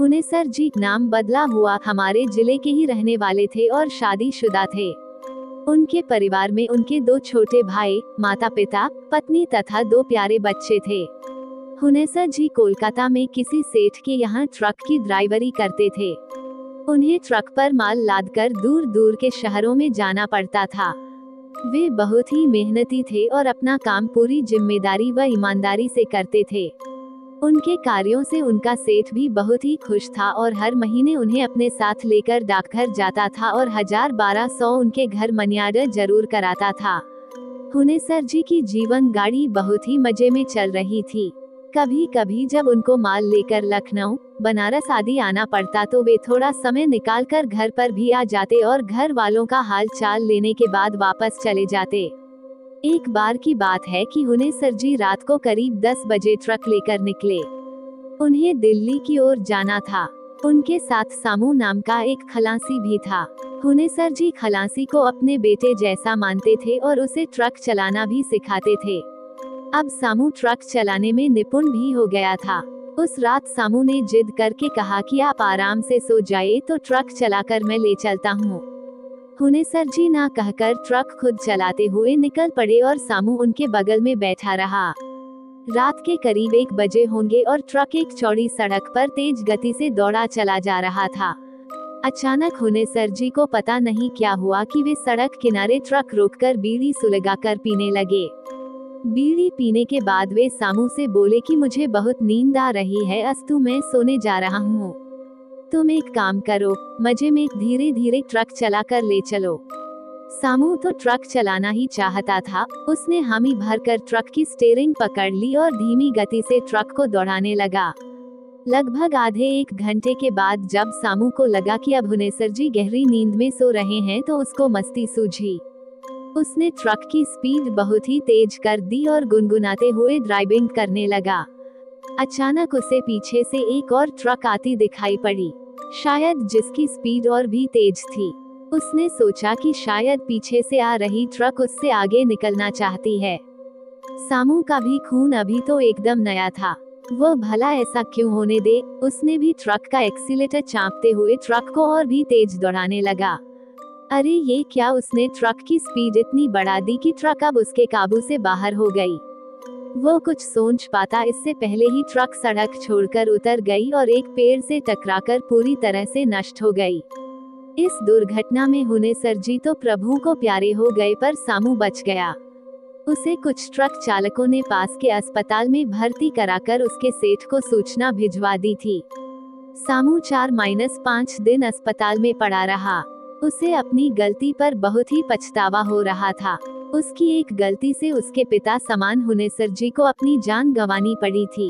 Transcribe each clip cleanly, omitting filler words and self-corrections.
हुनेसर जी नाम बदला हुआ, हमारे जिले के ही रहने वाले थे और शादीशुदा थे। उनके परिवार में उनके 2 छोटे भाई, माता पिता, पत्नी तथा 2 प्यारे बच्चे थे। हुनेसर जी कोलकाता में किसी सेठ के यहाँ ट्रक की ड्राइवरी करते थे। उन्हें ट्रक पर माल लादकर दूर दूर के शहरों में जाना पड़ता था। वे बहुत ही मेहनती थे और अपना काम पूरी जिम्मेदारी व ईमानदारी से करते थे। उनके कार्यों से उनका सेठ भी बहुत ही खुश था और हर महीने उन्हें अपने साथ लेकर डाकघर जाता था और 1000-1200 उनके घर मनी ऑर्डर जरूर कराता था। हुनेसर जी की जीवन गाड़ी बहुत ही मजे में चल रही थी। कभी कभी जब उनको माल लेकर लखनऊ, बनारस आदि आना पड़ता तो वे थोड़ा समय निकालकर घर पर भी आ जाते और घर वालों का हाल चाल लेने के बाद वापस चले जाते। एक बार की बात है कि हुनेसर जी रात को करीब 10 बजे ट्रक लेकर निकले। उन्हें दिल्ली की ओर जाना था। उनके साथ सामू नाम का एक खलासी भी था। हुनेसर जी खलासी को अपने बेटे जैसा मानते थे और उसे ट्रक चलाना भी सिखाते थे। अब सामू ट्रक चलाने में निपुण भी हो गया था। उस रात सामू ने जिद करके कहा कि आप आराम से सो जाए तो ट्रक चलाकर मैं ले चलता हूँ। हुनेसर जी ना कहकर ट्रक खुद चलाते हुए निकल पड़े और सामू उनके बगल में बैठा रहा। रात के करीब 1 बजे होंगे और ट्रक एक चौड़ी सड़क पर तेज गति से दौड़ा चला जा रहा था। अचानक हुनेसर जी को पता नहीं क्या हुआ कि वे सड़क किनारे ट्रक रोककर बीड़ी सुलगाकर पीने लगे। बीड़ी पीने के बाद वे सामू से बोले कि मुझे बहुत नींद आ रही है, अस्तु मैं सोने जा रहा हूँ। तुम एक काम करो, मजे में धीरे धीरे ट्रक चला कर ले चलो। सामू तो ट्रक चलाना ही चाहता था। उसने हामी भरकर ट्रक की स्टीयरिंग पकड़ ली और धीमी गति से ट्रक को दौड़ाने लगा। लगभग आधे 1 घंटे के बाद जब सामू को लगा कि अब हुनेसर जी गहरी नींद में सो रहे हैं तो उसको मस्ती सूझी। उसने ट्रक की स्पीड बहुत ही तेज कर दी और गुनगुनाते हुए ड्राइविंग करने लगा। अचानक उसे पीछे से एक और ट्रक आती दिखाई पड़ी, शायद जिसकी स्पीड और भी तेज थी। उसने सोचा कि शायद पीछे से आ रही ट्रक उससे आगे निकलना चाहती है। सामू का भी खून अभी तो एकदम नया था। वह भला ऐसा क्यों होने दे। उसने भी ट्रक का एक्सीलेटर चापते हुए ट्रक को और भी तेज दौड़ाने लगा। अरे ये क्या, उसने ट्रक की स्पीड इतनी बढ़ा दी कि ट्रक अब उसके काबू से बाहर हो गई। वो कुछ सोच पाता इससे पहले ही ट्रक सड़क छोड़कर उतर गई और एक पेड़ से टकराकर पूरी तरह से नष्ट हो गई। इस दुर्घटना में हुनेसर जी तो प्रभु को प्यारे हो गए, पर सामू बच गया। उसे कुछ ट्रक चालकों ने पास के अस्पताल में भर्ती कराकर उसके सेठ को सूचना भिजवा दी थी। सामू 4-5 दिन अस्पताल में पड़ा रहा। उसे अपनी गलती पर बहुत ही पछतावा हो रहा था। उसकी एक गलती से उसके पिता समान हुनेसर जी को अपनी जान गंवानी पड़ी थी।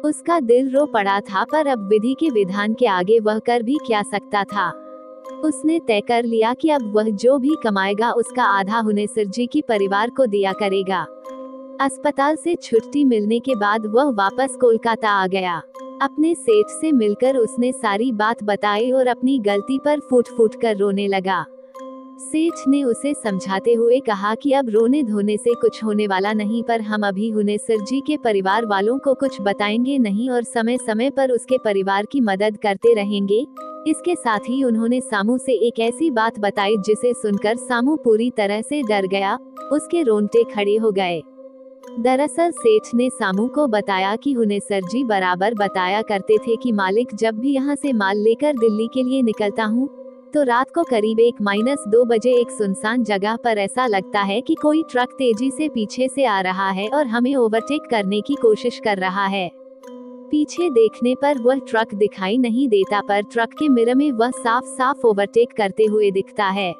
उसका दिल रो पड़ा था, पर अब विधि के विधान के आगे वह कर भी क्या सकता था। उसने तय कर लिया कि अब वह जो भी कमाएगा उसका आधा हुनेसर जी की परिवार को दिया करेगा। अस्पताल से छुट्टी मिलने के बाद वह वापस कोलकाता आ गया। अपने सेठ से मिलकर उसने सारी बात बताई और अपनी गलती पर फूट फूट कर रोने लगा। सेठ ने उसे समझाते हुए कहा कि अब रोने धोने से कुछ होने वाला नहीं, पर हम अभी हुनेसर जी के परिवार वालों को कुछ बताएंगे नहीं और समय समय पर उसके परिवार की मदद करते रहेंगे। इसके साथ ही उन्होंने सामू से एक ऐसी बात बताई जिसे सुनकर सामू पूरी तरह से डर गया। उसके रोंगटे खड़े हो गए। दरअसल सेठ ने सामू को बताया कि हुनेसर जी बराबर बताया करते थे कि मालिक, जब भी यहाँ से माल लेकर दिल्ली के लिए निकलता हूँ तो रात को करीब 1-2 बजे एक सुनसान जगह पर ऐसा लगता है कि कोई ट्रक तेजी से पीछे से आ रहा है और हमें ओवरटेक करने की कोशिश कर रहा है। पीछे देखने पर वह ट्रक दिखाई नहीं देता, पर ट्रक के मिरर में वह साफ साफ ओवरटेक करते हुए दिखता है।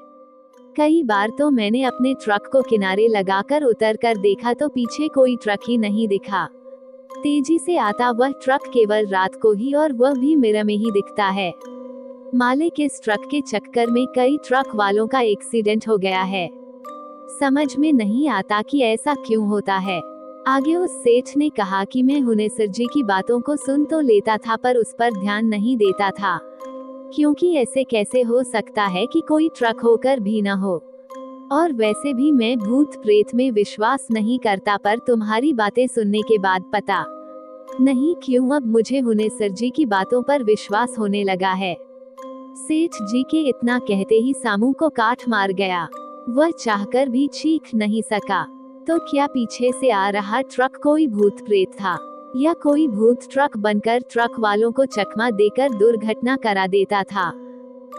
कई बार तो मैंने अपने ट्रक को किनारे लगाकर उतर कर देखा तो पीछे कोई ट्रक ही नहीं दिखा। तेजी से आता वह ट्रक केवल रात को ही, और वह भी मिरर में ही दिखता है। मालिक, इस ट्रक के चक्कर में कई ट्रक वालों का एक्सीडेंट हो गया है। समझ में नहीं आता कि ऐसा क्यों होता है। आगे उस सेठ ने कहा कि मैं हुनेसर जी की बातों को सुन तो लेता था, पर उस पर ध्यान नहीं देता था, क्योंकि ऐसे कैसे हो सकता है कि कोई ट्रक होकर भी न हो। और वैसे भी मैं भूत प्रेत में विश्वास नहीं करता, पर तुम्हारी बातें सुनने के बाद पता नहीं क्यों, अब मुझे हुनेसर जी की बातों पर विश्वास होने लगा है। सेठ जी के इतना कहते ही सामू को काट मार गया। वह चाहकर भी चीख नहीं सका। तो क्या पीछे से आ रहा ट्रक कोई भूत प्रेत था, या कोई भूत ट्रक बनकर ट्रक वालों को चकमा देकर दुर्घटना करा देता था।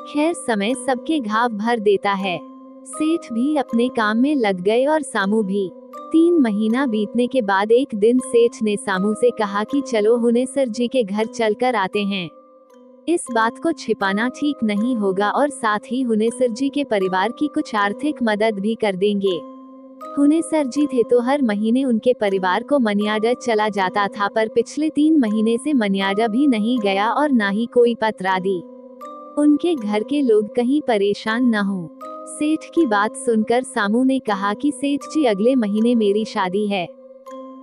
खैर, समय सबके घाव भर देता है। सेठ भी अपने काम में लग गए और सामू भी। 3 महीना बीतने के बाद एक दिन सेठ ने सामू से कहा कि चलो हुनेसर जी के घर चलकर आते हैं। इस बात को छिपाना ठीक नहीं होगा और साथ ही हुनेसर जी के परिवार की कुछ आर्थिक मदद भी कर देंगे। हुनेसर जी थे तो हर महीने उनके परिवार को मनी ऑर्डर चला जाता था, पर पिछले 3 महीने से मनी ऑर्डर भी नहीं गया और ना ही कोई पत्र आदि। उनके घर के लोग कहीं परेशान न हो। सेठ की बात सुनकर सामू ने कहा कि सेठ जी, अगले महीने मेरी शादी है।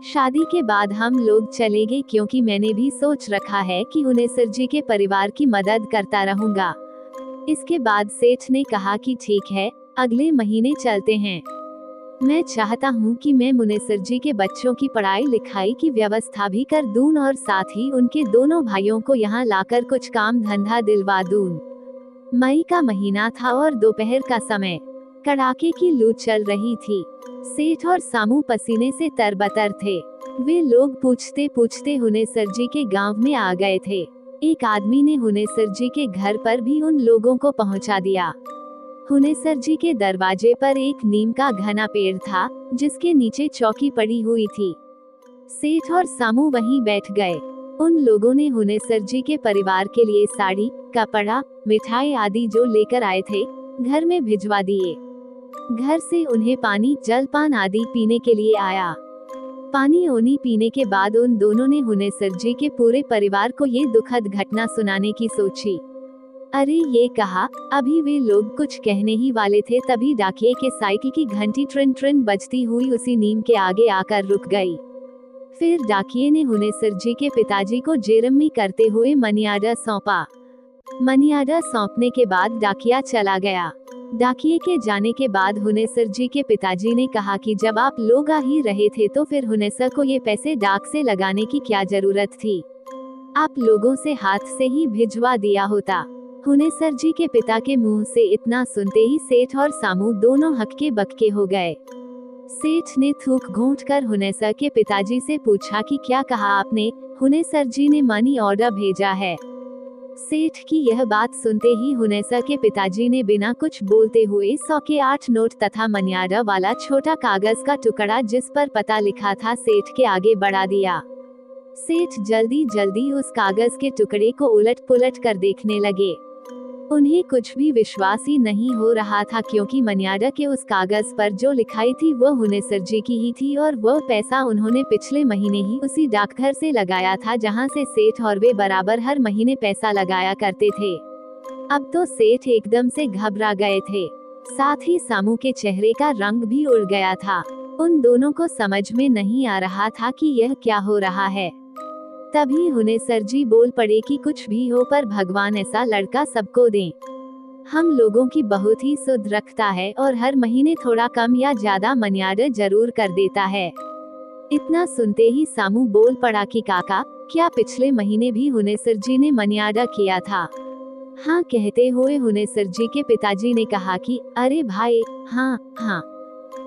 शादी के बाद हम लोग चलेंगे, क्योंकि मैंने भी सोच रखा है कि हुनेसर जी के परिवार की मदद करता रहूंगा। इसके बाद सेठ ने कहा कि ठीक है, अगले महीने चलते हैं। मैं चाहता हूँ कि मैं मुनेसर जी के बच्चों की पढ़ाई लिखाई की व्यवस्था भी कर दूं और साथ ही उनके दोनों भाइयों को यहाँ लाकर कुछ काम धंधा दिलवा दूं। मई का महीना था और दोपहर का समय। कड़ाके की लू चल रही थी। सेठ और सामू पसीने से तरबतर थे। वे लोग पूछते पूछते हुनेसर जी के गांव में आ गए थे। एक आदमी ने हुनेसर जी के घर पर भी उन लोगों को पहुंचा दिया। हुनेसर जी के दरवाजे पर एक नीम का घना पेड़ था, जिसके नीचे चौकी पड़ी हुई थी। सेठ और सामू वहीं बैठ गए। उन लोगों ने हुनेसर जी के परिवार के लिए साड़ी, कपड़ा, मिठाई आदि जो लेकर आए थे, घर में भिजवा दिए। घर से उन्हें पानी, जलपान आदि पीने के लिए आया। पानी ओनी पीने के बाद उन दोनों ने हुनेसर जी के पूरे परिवार को ये दुखद घटना सुनाने की सोची। अरे ये कहा, अभी वे लोग कुछ कहने ही वाले थे, तभी डाकिये के साइकिल की घंटी ट्रिन ट्रिन बजती हुई उसी नीम के आगे आकर रुक गई। फिर डाकिये ने हुनेसर जी के पिताजी को जेरमी करते हुए मनी ऑर्डर सौंपा। मनी ऑर्डर सौंपने के बाद डाकिया चला गया। डाकिये के जाने के बाद हुनेसर जी के पिताजी ने कहा कि जब आप लोग आ ही रहे थे तो फिर हुनेसर को ये पैसे डाक से लगाने की क्या जरूरत थी, आप लोगों से हाथ से ही भिजवा दिया होता। हुनेसर जी के पिता के मुंह से इतना सुनते ही सेठ और सामू दोनों हक्के बक्के हो गए। सेठ ने थूक घोंट कर हुनेसर के पिताजी से पूछा कि क्या कहा आपने? हुनेसर जी ने मनी ऑर्डर भेजा है। सेठ की यह बात सुनते ही हुनेसर के पिताजी ने बिना कुछ बोलते हुए 100 के 8 नोट तथा मनी ऑर्डर वाला छोटा कागज का टुकड़ा जिस पर पता लिखा था सेठ के आगे बढ़ा दिया। सेठ जल्दी जल्दी उस कागज के टुकड़े को उलट पुलट कर देखने लगे। उन्हें कुछ भी विश्वास ही नहीं हो रहा था, क्योंकि मनी ऑर्डर के उस कागज पर जो लिखाई थी वह हुनेसर जी की ही थी और वह पैसा उन्होंने पिछले महीने ही उसी डाकघर से लगाया था जहां से सेठ और वे बराबर हर महीने पैसा लगाया करते थे। अब तो सेठ एकदम से घबरा गए थे। साथ ही सामू के चेहरे का रंग भी उड़ गया था। उन दोनों को समझ में नहीं आ रहा था कि यह क्या हो रहा है। तभी हुनेसर जी बोल पड़े कि कुछ भी हो पर भगवान ऐसा लड़का सबको दे। हम लोगों की बहुत ही सुध रखता है और हर महीने थोड़ा कम या ज्यादा मनी ऑर्डर जरूर कर देता है। इतना सुनते ही सामू बोल पड़ा कि काका, क्या पिछले महीने भी हुनेसर जी ने मनी ऑर्डर किया था? हाँ कहते हुए हुनेसर जी के पिताजी ने कहा कि अरे भाई, हाँ,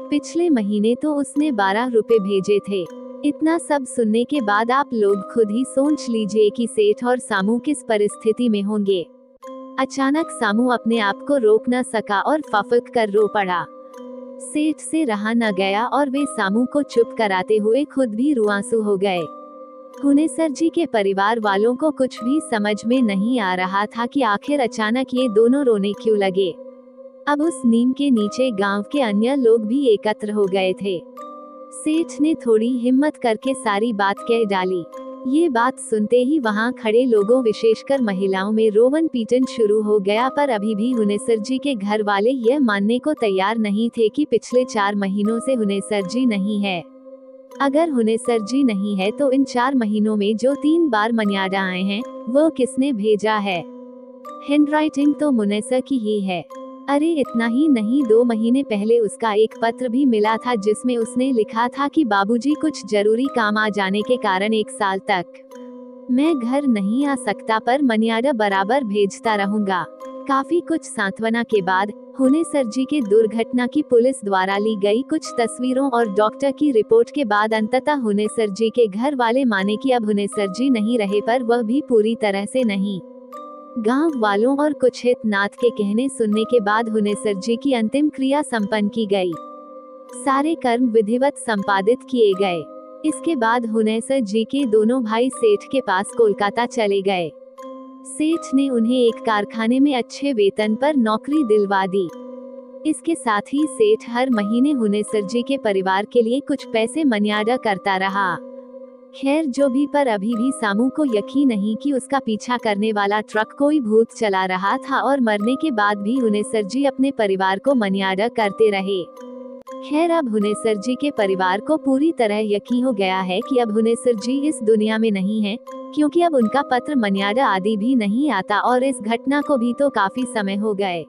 पिछले महीने तो उसने 12 रुपए भेजे थे। इतना सब सुनने के बाद आप लोग खुद ही सोच लीजिए कि सेठ और सामू किस परिस्थिति में होंगे। अचानक सामू अपने आप को रोक न सका और फफक कर रो पड़ा। सेठ से रहा न गया और वे सामू को चुप कराते हुए खुद भी रुआंसू हो गए। हुनेसर जी के परिवार वालों को कुछ भी समझ में नहीं आ रहा था कि आखिर अचानक ये दोनों रोने क्यों लगे। अब उस नीम के नीचे गांव के अन्य लोग भी एकत्र हो गए थे। सेठ ने थोड़ी हिम्मत करके सारी बात कह डाली। ये बात सुनते ही वहां खड़े लोगों विशेषकर महिलाओं में रोवन पीटन शुरू हो गया, पर अभी भी हुनेसर जी के घर वाले यह मानने को तैयार नहीं थे कि पिछले 4 महीनों से हुनेसर जी नहीं है। अगर हुनेसर जी नहीं है तो इन 4 महीनों में जो 3 बार मनी ऑर्डर आए हैं वो किसने भेजा है? हैंडराइटिंग तो मुनेसर की ही है। अरे इतना ही नहीं, 2 महीने पहले उसका एक पत्र भी मिला था जिसमें उसने लिखा था कि बाबूजी कुछ जरूरी काम आ जाने के कारण 1 साल तक मैं घर नहीं आ सकता, पर मनियाडा बराबर भेजता रहूंगा। काफी कुछ सांत्वना के बाद हुनेसर जी के दुर्घटना की पुलिस द्वारा ली गई कुछ तस्वीरों और डॉक्टर की रिपोर्ट के बाद अंततः हुनेसर जी के घर वाले माने कि अब हुनेसर जी नहीं रहे, पर वह भी पूरी तरह से नहीं। गांव वालों और कुछ हितनाथ के कहने सुनने के बाद हुनेसर जी की अंतिम क्रिया संपन्न की गई। सारे कर्म विधिवत संपादित किए गए। इसके बाद हुनेसर जी के दोनों भाई सेठ के पास कोलकाता चले गए। सेठ ने उन्हें एक कारखाने में अच्छे वेतन पर नौकरी दिलवा दी। इसके साथ ही सेठ हर महीने हुनेसर जी के परिवार के लिए कुछ पैसे मनियाडा करता रहा। खैर जो भी, पर अभी भी सामू को यकीन नहीं कि उसका पीछा करने वाला ट्रक कोई भूत चला रहा था और मरने के बाद भी हुनेसर जी अपने परिवार को मनियाडा करते रहे। खैर अब हुनेसर जी के परिवार को पूरी तरह यकीन हो गया है कि अब हुनेसर जी इस दुनिया में नहीं है, क्योंकि अब उनका पत्र मनियाडा आदि भी नहीं आता और इस घटना को भी तो काफी समय हो गए।